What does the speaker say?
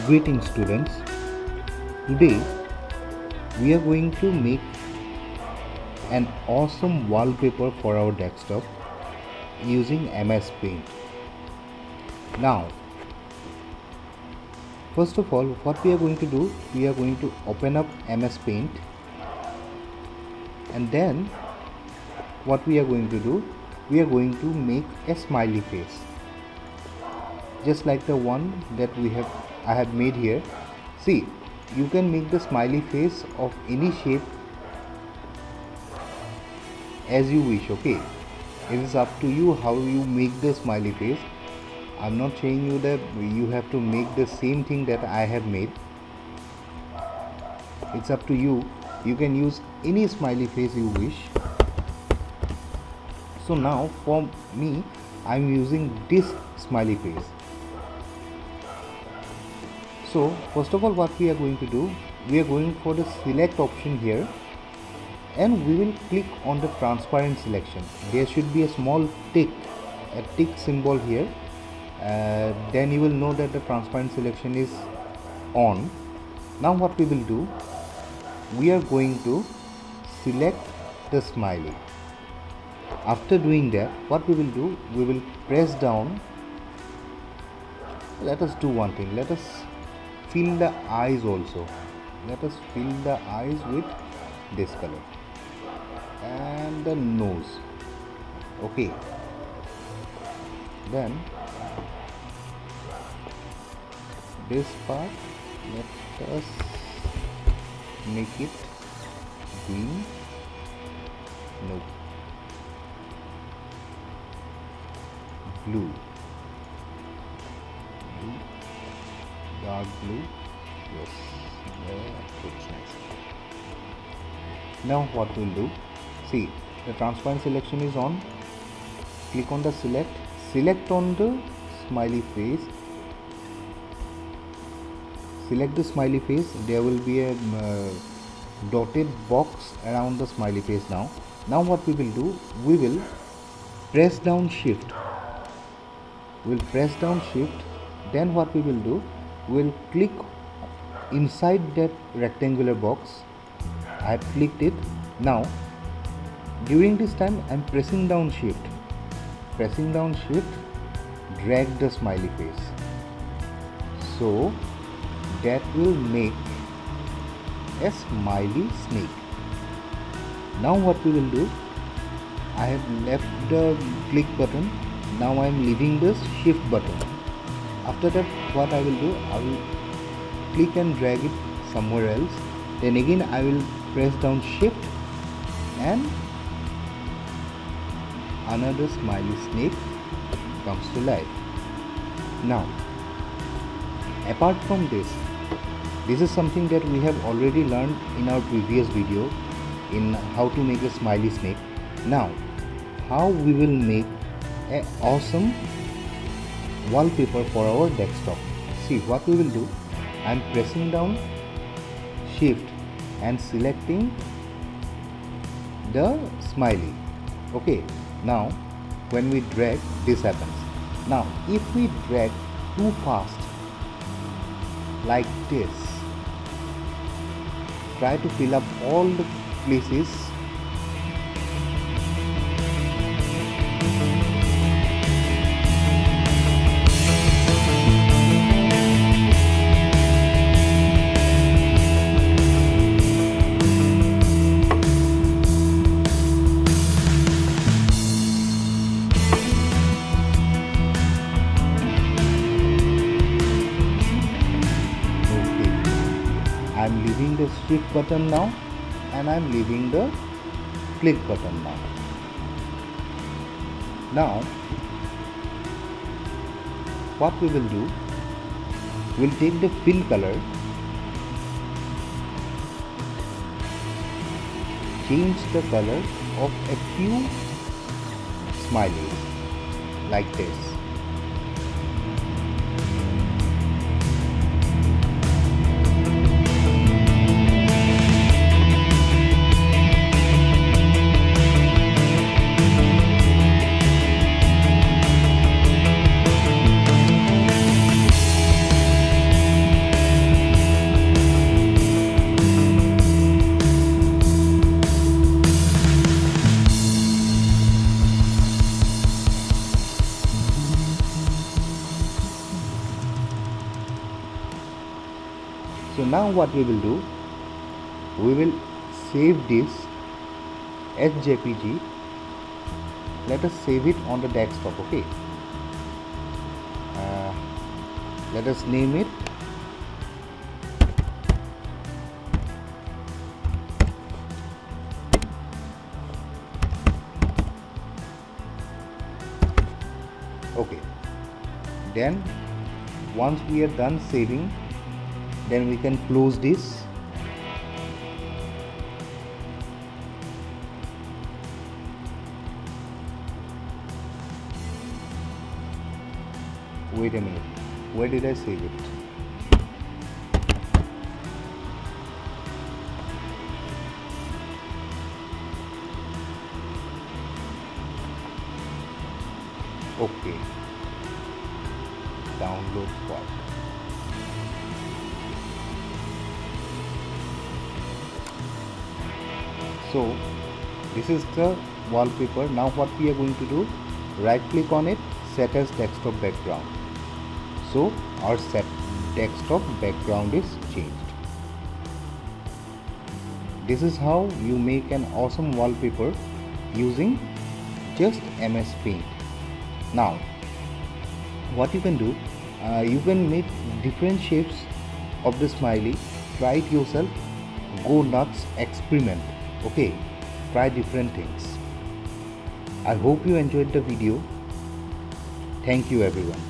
Greetings students. Today we are going to make an awesome wallpaper for our desktop using MS Paint. Now first of all, what we are going to do, we are going to open up MS Paint, and then what we are going to do, we are going to make a smiley face just like the one that I have made here. See, you can make the smiley face of any shape as you wish. Okay, it is up to you how you make the smiley face. I'm not saying you that you have to make the same thing that I have made. It's up to you. You can use any smiley face you wish. So now for me, I'm using this smiley face. So first of all, what we are going to do, we are going for the select option here, and we will click on the transparent selection. There should be a small tick, a tick symbol here. Then you will know that the transparent selection is on. Now what we will do, we are going to select the smiley. After doing that, what we will do, we will press down. Let us do one thing. Let us fill the eyes also. Let us fill the eyes with this color and the nose. Okay, then this part, let us make it green. No, blue, dark blue. Yes, it's nice. Now what we'll do, see, the transparent selection is on. Click on the select on the smiley face. Select the smiley face. There will be a dotted box around the smiley face. Now what we will do, we will press down shift. We'll press down shift. Then what we will do, we'll click inside that rectangular box. I have clicked it. Now during this time, I'm pressing down shift. Pressing down shift, drag the smiley face. So that will make a smiley snake. Now what we will do, I have left the click button. Now I am leaving the shift button. After that, what I will do, I will click and drag it somewhere else. Then again I will press down shift, and another smiley snake comes to life. Now apart from this is something that we have already learned in our previous video in how to make a smiley snake. Now how we will make an awesome wallpaper for our desktop. See, what we will do, I am pressing down shift and selecting the smiley. Okay, now when we drag, this happens. Now if we drag too fast like this, try to fill up all the places. I'm leaving the shift button now, and I'm leaving the click button now. Now what we will do, we'll take the fill color, change the color of a few smileys like this. So now what we will do, we will save this as JPG. Let us save it on the desktop. Okay, let us name it okay. Then once we are done saving, then we can close this. Wait a minute, where did I save it? Okay, download file. So this is the wallpaper. Now what we are going to do, right click on it, set as desktop background. So our set desktop background is changed. This is how you make an awesome wallpaper using just MS Paint. Now what you can do, you can make different shapes of the smiley. Try it yourself, go nuts, experiment. Okay, try different things. I hope you enjoyed the video. Thank you everyone.